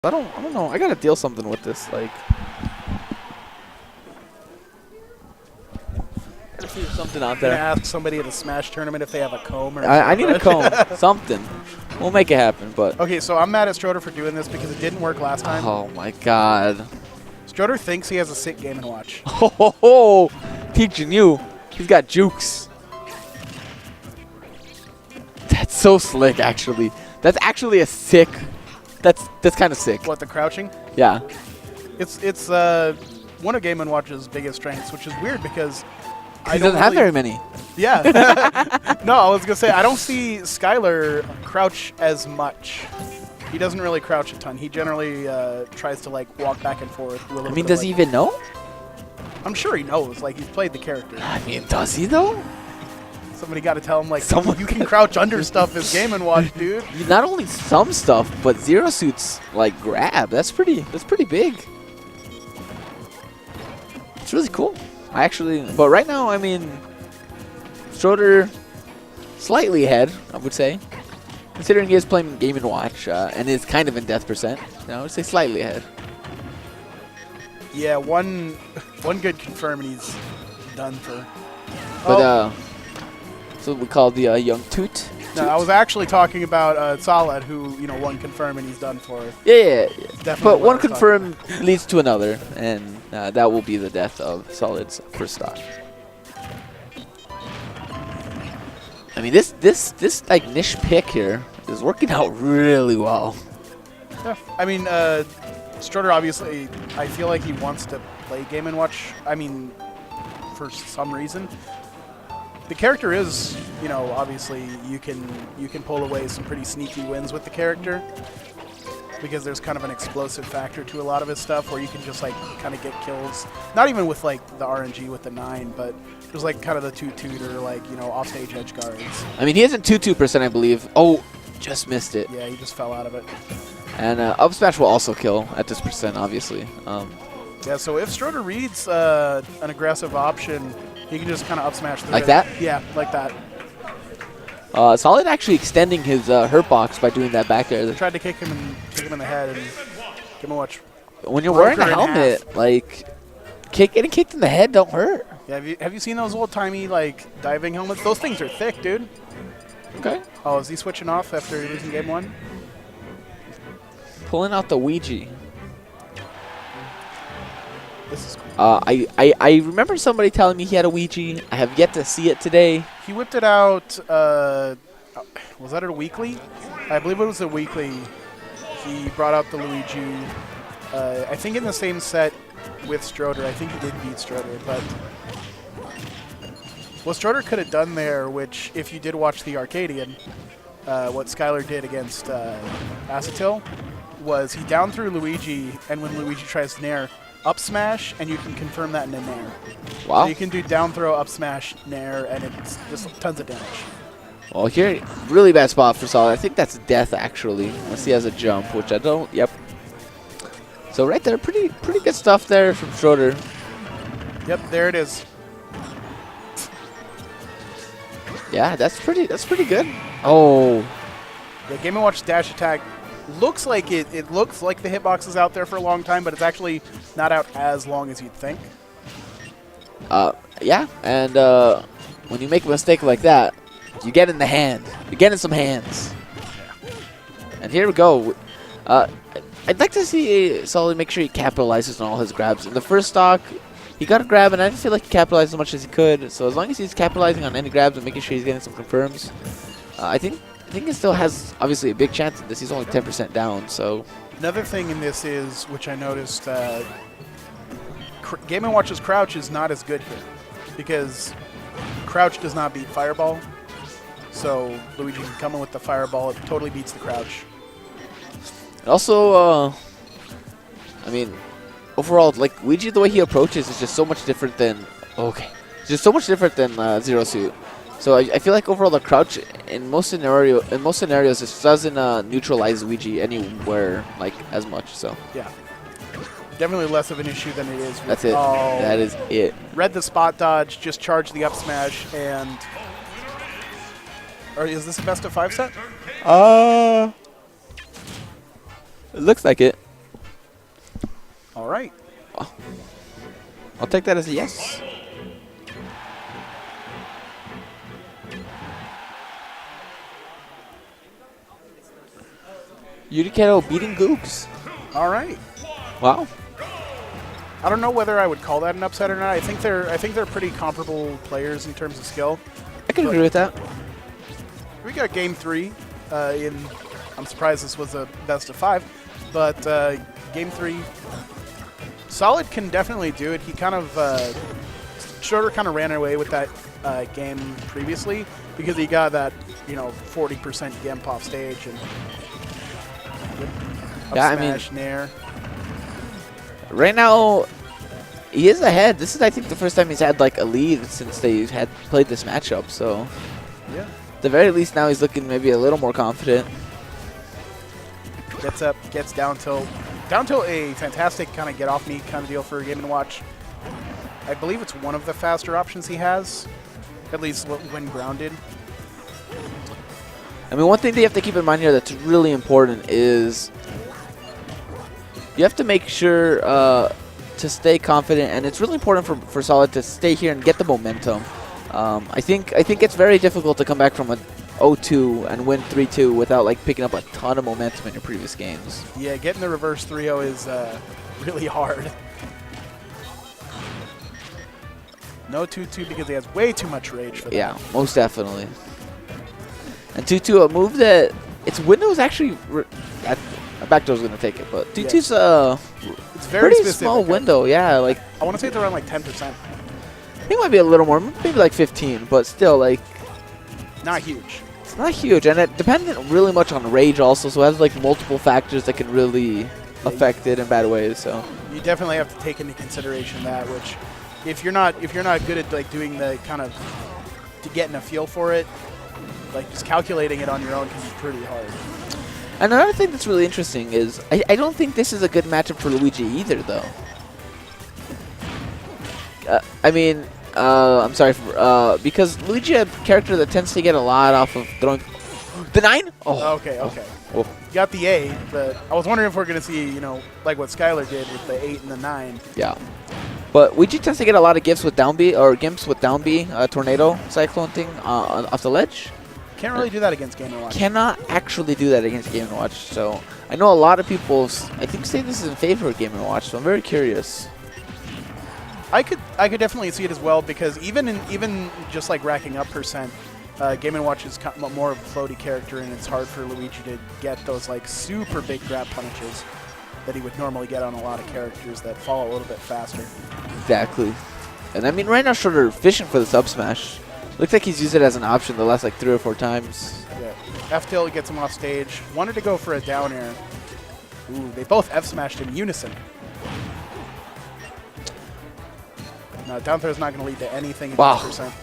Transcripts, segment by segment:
I don't know. I gotta deal something with this. Like, gotta see something out Gonna there. ask somebody at a Smash tournament if they have a comb or. I need a comb. Something. We'll make it happen. But Okay, so I'm mad at Stroder for doing this because it didn't work last time. oh my god. Stroder thinks he has a SAK Gaming watch. Oh, teaching you. He's got jukes. That's so slick, actually. That's actually a sick. That's kind of sick. What, the crouching? Yeah. It's one of Game & Watch's biggest strengths, which is weird because He doesn't have very many. Yeah. No, I was gonna say I don't see Skylar crouch as much. He doesn't really crouch a ton. He generally tries to like walk back and forth. Do a little I mean, bit does of, he like, even know? I'm sure he knows. Like he's played the character. I mean, does he though? Somebody got to tell him like Someone you can crouch under stuff as Game & Watch, dude. Not only some stuff, but Zero Suit's like grab. That's pretty big. It's really cool. But right now, I mean, Stroder slightly ahead, I would say. Considering he is playing Game & Watch and is kind of in death percent, I would say slightly ahead. Yeah, one good confirm and he's done for. But so we call the young Toot. No, I was actually talking about Solid, who one confirm and he's done for. Yeah. Definitely But what one I was confirm leads to another, and that will be the death of Solid's first stock. I mean, this like niche pick here is working out really well. Yeah, I mean, Stroder obviously, I feel like he wants to play Game & Watch. I mean, for some reason. The character is, obviously you can pull away some pretty sneaky wins with the character because there's kind of an explosive factor to a lot of his stuff where you can just like kind of get kills. Not even with like the RNG with the 9, but there's like kind of the toot or like offstage edge guards. I mean, he isn't 2%, I believe. Oh, just missed it. Yeah, he just fell out of it. And up smash will also kill at this percent, obviously. Yeah, so if Stroder reads an aggressive option, he can just kind of up smash through like it. that? Yeah, like that. Solid actually extending his hurt box by doing that back there. Tried to kick him in the head and give him a watch. When you're wearing a helmet, like getting kicked in the head don't hurt. Yeah, have you seen those old timey like diving helmets? Those things are thick, dude. Okay. Oh, is he switching off after losing game 1? Pulling out the Luigi. This is cool. I remember somebody telling me he had a Luigi. I have yet to see it today. He whipped it out. Was that a weekly? I believe it was a weekly. He brought out the Luigi. I think in the same set with Stroder. I think he did beat Stroder, but what Stroder could have done there, which if you did watch the Arcadian, what Skylar did against Acetil, was he down threw Luigi, and when Luigi tries to nair, up smash, and you can confirm that in a nair. Wow. So you can do down throw, up smash, nair, and it's just tons of damage. Well, here, really bad spot for Solid. I think that's death, actually, unless he has a jump, which I don't. Yep. So right there, pretty good stuff there from Stroder. Yep, there it is. Yeah, that's pretty good. Oh. The Game & Watch dash attack looks like it looks like the hitbox is out there for a long time, but it's actually not out as long as you'd think. Yeah, and when you make a mistake like that, you get in the hand. You get in some hands. And here we go. I'd like to see Solid make sure he capitalizes on all his grabs. In the first stock, he got a grab, and I didn't feel like he capitalized as much as he could. So as long as he's capitalizing on any grabs and making sure he's getting some confirms, I think he still has, obviously, a big chance at this. He's only 10% down, so. Another thing in this is, which I noticed, Game & Watch's crouch is not as good here because crouch does not beat fireball. So Luigi can come in with the fireball. It totally beats the crouch. Also, I mean, overall, like, Luigi, the way he approaches is just so much different than, it's just so much different than Zero Suit. So I feel like overall the crouch in most scenarios just doesn't neutralize Luigi anywhere like as much. So yeah, definitely less of an issue than it is. With, that's it. That is it. Read the spot dodge, just charge the up smash, and or is this a best of 5 set? It looks like it. All right. I'll take that as a yes. Yuriketo beating Googs. All right. Wow. I don't know whether I would call that an upset or not. I think they're pretty comparable players in terms of skill. I can agree with that. We got game 3 I'm surprised this was a best of 5, but game 3, Solid can definitely do it. He kind of Stroder kind of ran away with that game previously because he got that 40% gimp off stage and smash nair. Right now he is ahead. This is, I think, the first time he's had like a lead since they had played this matchup. So yeah, at the very least now he's looking maybe a little more confident. Gets up, gets down till a fantastic kind of get off me kind of deal for a Game & Watch. I believe it's one of the faster options he has, at least when grounded. I mean, one thing that you have to keep in mind here that's really important is you have to make sure to stay confident, and it's really important for Solid to stay here and get the momentum. I think it's very difficult to come back from a 0-2 and win 3-2 without like picking up a ton of momentum in your previous games. Yeah, getting the reverse 3-0 is really hard. No 2-2 because he has way too much rage for that. Yeah, most definitely. And 2-2, a move that its window is actually backdoor's gonna take it, but 2-2's it's very pretty specific. small window. Yeah, like I want to say it's around like 10%. I think it might be a little more, maybe like 15, but still like not huge. It's not huge, and it dependent really much on rage also, so it has like multiple factors that can really affect it in bad ways. So you definitely have to take into consideration that, which if you're not good at like doing the kind of getting a feel for it, like just calculating it on your own can be pretty hard. And another thing that's really interesting is I don't think this is a good matchup for Luigi either, though. I mean, I'm sorry, because Luigi, a character that tends to get a lot off of throwing the 9. Oh, okay. Oh. You got the 8, but I was wondering if we're gonna see, like what Skylar did with the 8 and the 9. Yeah. But Luigi tends to get a lot of gifts with down B, or gimps with down B, tornado cyclone thing off the ledge. Can't really do that against Game & Watch. Cannot actually do that against Game & Watch. So I know a lot of people, I think, say this is in favor of Game & Watch. So I'm very curious. I could definitely see it as well, because even just like racking up percent, Game & Watch is more of a floaty character, and it's hard for Luigi to get those like super big grab punishes that he would normally get on a lot of characters that fall a little bit faster. Exactly. And I mean, right now, Stroder fishing for the sub smash. Looks like he's used it as an option the last like 3 or 4 times. Yeah. F tilt gets him off stage. Wanted to go for a down air. Ooh, they both F smashed in unison. No, down throw is not going to lead to anything. Wow. Percent.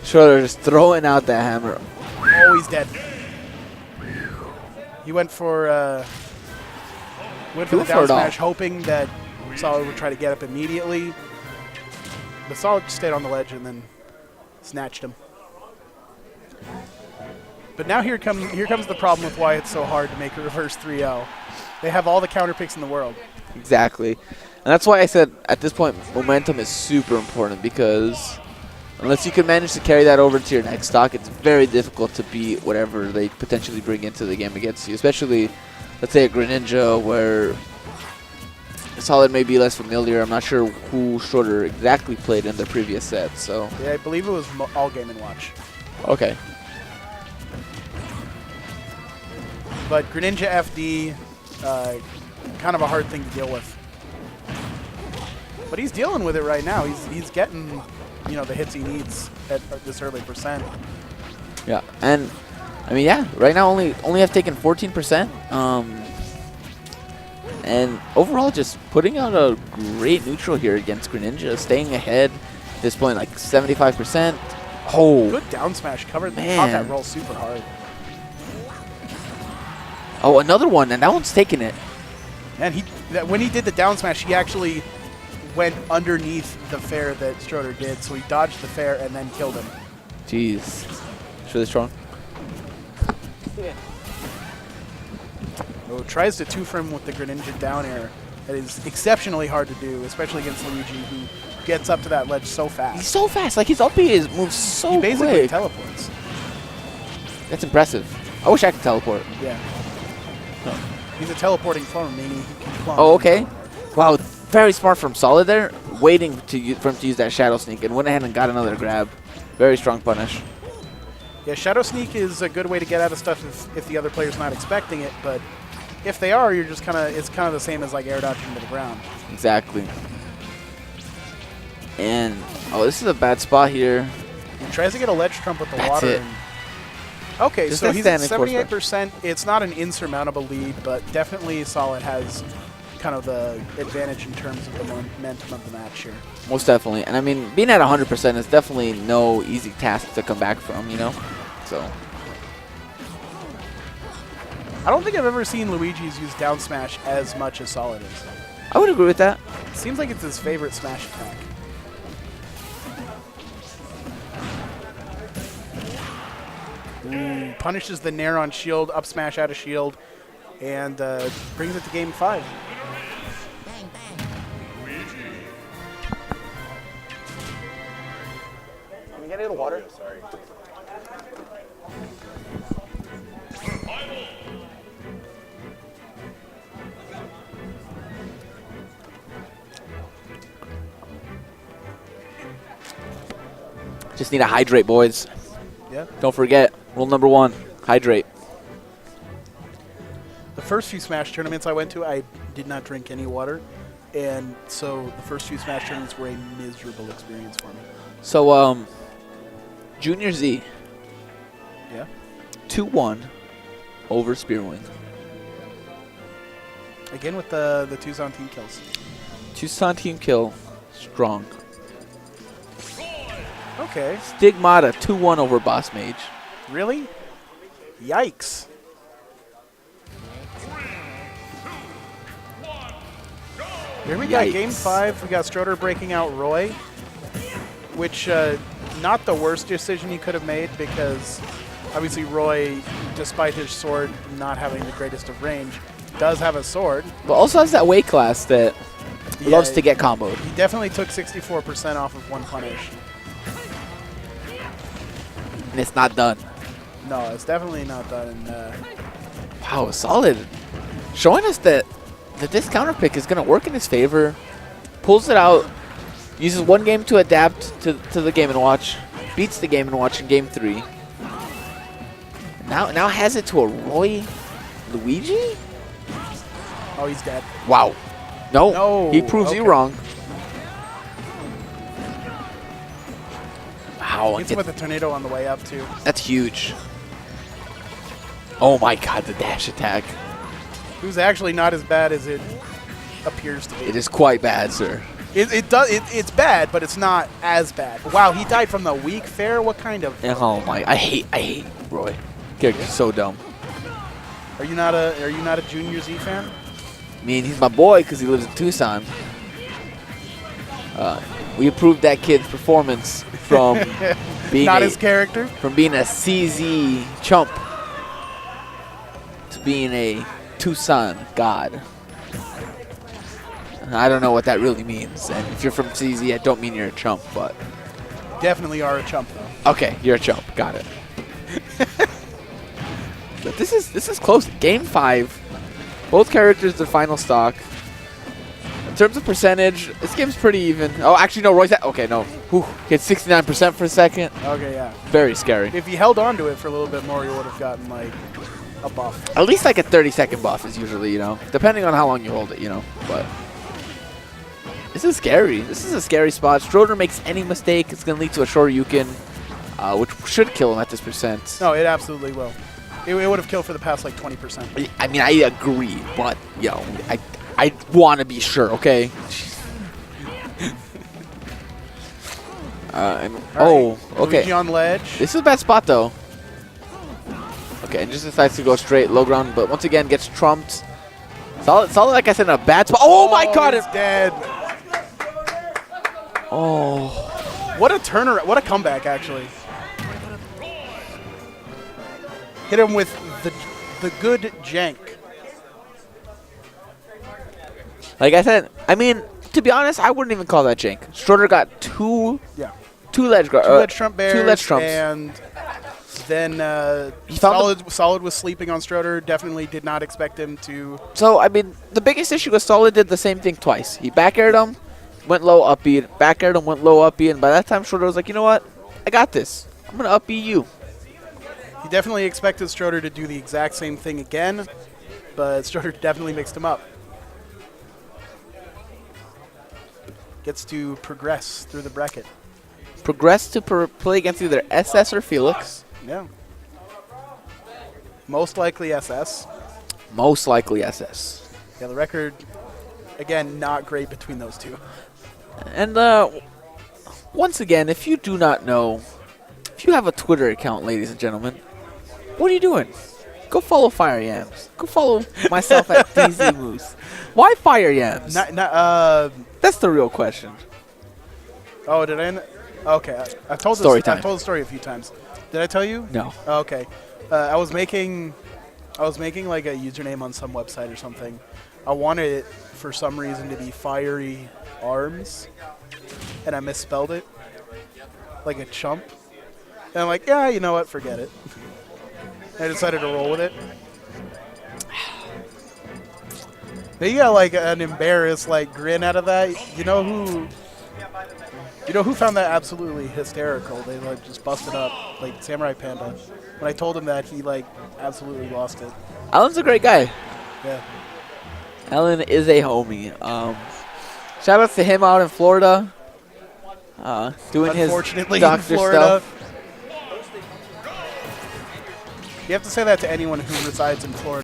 Stroder just throwing out that hammer. Oh, he's dead. He went for the down smash, hoping that Solid would try to get up immediately. But Solid stayed on the ledge and then snatched him. But now here comes the problem with why it's so hard to make a reverse 3-0. They have all the counter picks in the world. Exactly. And that's why I said at this point momentum is super important, because unless you can manage to carry that over to your next stock, it's very difficult to beat whatever they potentially bring into the game against you. Especially, let's say, a Greninja, where Solid may be less familiar. I'm not sure who Stroder exactly played in the previous set. So yeah, I believe it was all Game & Watch. Okay. But Greninja FD, kind of a hard thing to deal with. But he's dealing with it right now. He's getting, the hits he needs at this early percent. Yeah, and I mean, yeah, right now only have taken 14%. And overall, just putting out a great neutral here against Greninja, staying ahead at this point, like 75%. Oh, good down smash, covered man. Caught that roll super hard. Oh, another one, and that one's taking it. And when he did the down smash, he actually went underneath the fair that Stroder did, so he dodged the fair and then killed him. Jeez, it's really strong. Oh, tries to 2-frame with the Greninja down air. That is exceptionally hard to do, especially against Luigi, who gets up to that ledge so fast. He's so fast. Like, his up B moves so He basically quick. teleports. That's impressive. I wish I could teleport. Yeah. He's a teleporting form, meaning he can clone. Oh, okay. Wow, very smart from Solid there, waiting for him to use that Shadow Sneak, and went ahead and got another grab. Very strong punish. Yeah, Shadow Sneak is a good way to get out of stuff if the other player's not expecting it, but if they are, you're just it's kind of the same as like air dodging to the ground. Exactly. And, oh, this is a bad spot here. He tries to get a ledge trump with the That's water. it. Okay, Just so that he's at standing force 78%. It's not an insurmountable lead, but definitely Solid has kind of the advantage in terms of the momentum of the match here. Most definitely. And, I mean, being at 100% is definitely no easy task to come back from, you know? So, I don't think I've ever seen Luigi's use down smash as much as Solid is. I would agree with that. It seems like it's his favorite smash attack. Ooh, punishes the Nair on shield, up smash out of shield, and brings it to game 5. Can we get a little water? Sorry. Just need to hydrate, boys. Yeah. Don't forget, rule number 1, hydrate. The first few Smash tournaments I went to, I did not drink any water, and so the first few Smash tournaments were a miserable experience for me. So, Junior Z, Yeah. 2-1 over Spearwing. Again with the Tucson team kills. Tucson team kill, strong. Okay. Stigmata, 2-1 over Boss Mage. Really? Yikes. Here we got Yikes. game 5. We got Stroder breaking out Roy, which not the worst decision he could have made, because obviously Roy, despite his sword not having the greatest of range, does have a sword. But also has that weight class that loves to get comboed. He definitely took 64% off of one punish. And it's not done. No, it's definitely not done. Wow, Solid. Showing us that this counter pick is going to work in his favor. Pulls it out. Uses one game to adapt to the Game & Watch. Beats the Game & Watch in game 3. Now has it to a Roy Luigi? Oh, he's dead. Wow. No, No, he proves you okay. wrong. Wow, Hits him with a tornado on the way up, too. that's huge. Oh my god, the dash attack. It was actually not as bad as it appears to be. It is quite bad, sir. It's bad, but it's not as bad. Wow, he died from the weak fair? What kind of... Oh my, I hate Roy. Character's so dumb. Are you not a Junior Z fan? I mean, he's my boy because he lives in Tucson. We approved that kid's performance from being Not his character? from being a CZ chump to being a Tucson god. I don't know what that really means. And if you're from CZ, I don't mean you're a chump, but Definitely are a chump, though. okay, you're a chump. Got it. But this is close. Game 5. Both characters the final stock. In terms of percentage, this game's pretty even. Oh, actually, no, Roy's at... Okay, no. Whew, hit 69% for a second. Okay, yeah. Very scary. If he held on to it for a little bit more, he would have gotten, like, a buff. At least like a 30-second buff is usually, depending on how long you hold it, But this is scary. This is a scary spot. Stroder makes any mistake, it's going to lead to a Shoryuken, which should kill him at this percent. No, it absolutely will. It would have killed for the past, like, 20%. I mean, I agree, but, I want to be sure, okay? Oh, okay. Luigi on ledge. This is a bad spot, though. Okay, and just decides to go straight low ground, but once again gets trumped. Solid, like I said, in a bad spot. Oh my god! He's dead. Oh. What a turnaround. What a comeback, actually. Hit him with the good jank. Like I said, I mean, to be honest, I wouldn't even call that jank. Stroder got two ledge trump bears, 2 ledge trumps. and then He found Solid was sleeping on Stroder. Definitely did not expect him to. So, I mean, the biggest issue was Solid did the same thing twice. He back aired him, went low, up B, back aired him, went low, up B, and by that time, Stroder was like, you know what? I got this. I'm going to up B you. He definitely expected Stroder to do the exact same thing again, but Stroder definitely mixed him up. Gets to progress through the bracket. Progress to play against either SS or Felix. Yeah. Most likely SS. Most likely SS. Yeah, the record, again, not great between those two. And once again, if you do not know, if you have a Twitter account, ladies and gentlemen, what are you doing? Go follow Fire Yams. Go follow myself at DZ Moose. Why Fire Yams? That's the real question. Oh, did I? Okay, I've told the story a few times. Did I tell you? No. Okay, I was making like a username on some website or something. I wanted it for some reason to be Fiery Arms, and I misspelled it like a chump. And I'm like, yeah, you know what? Forget it. I decided to roll with it. But you got like an embarrassed like grin out of that. You know who found that absolutely hysterical? They like just busted up like Samurai Panda. When I told him that, he like absolutely lost it. Alan's a great guy. Yeah. Alan is a homie. Shout out to him out in Florida. Doing his doctor stuff. You have to say that to anyone who resides in Florida.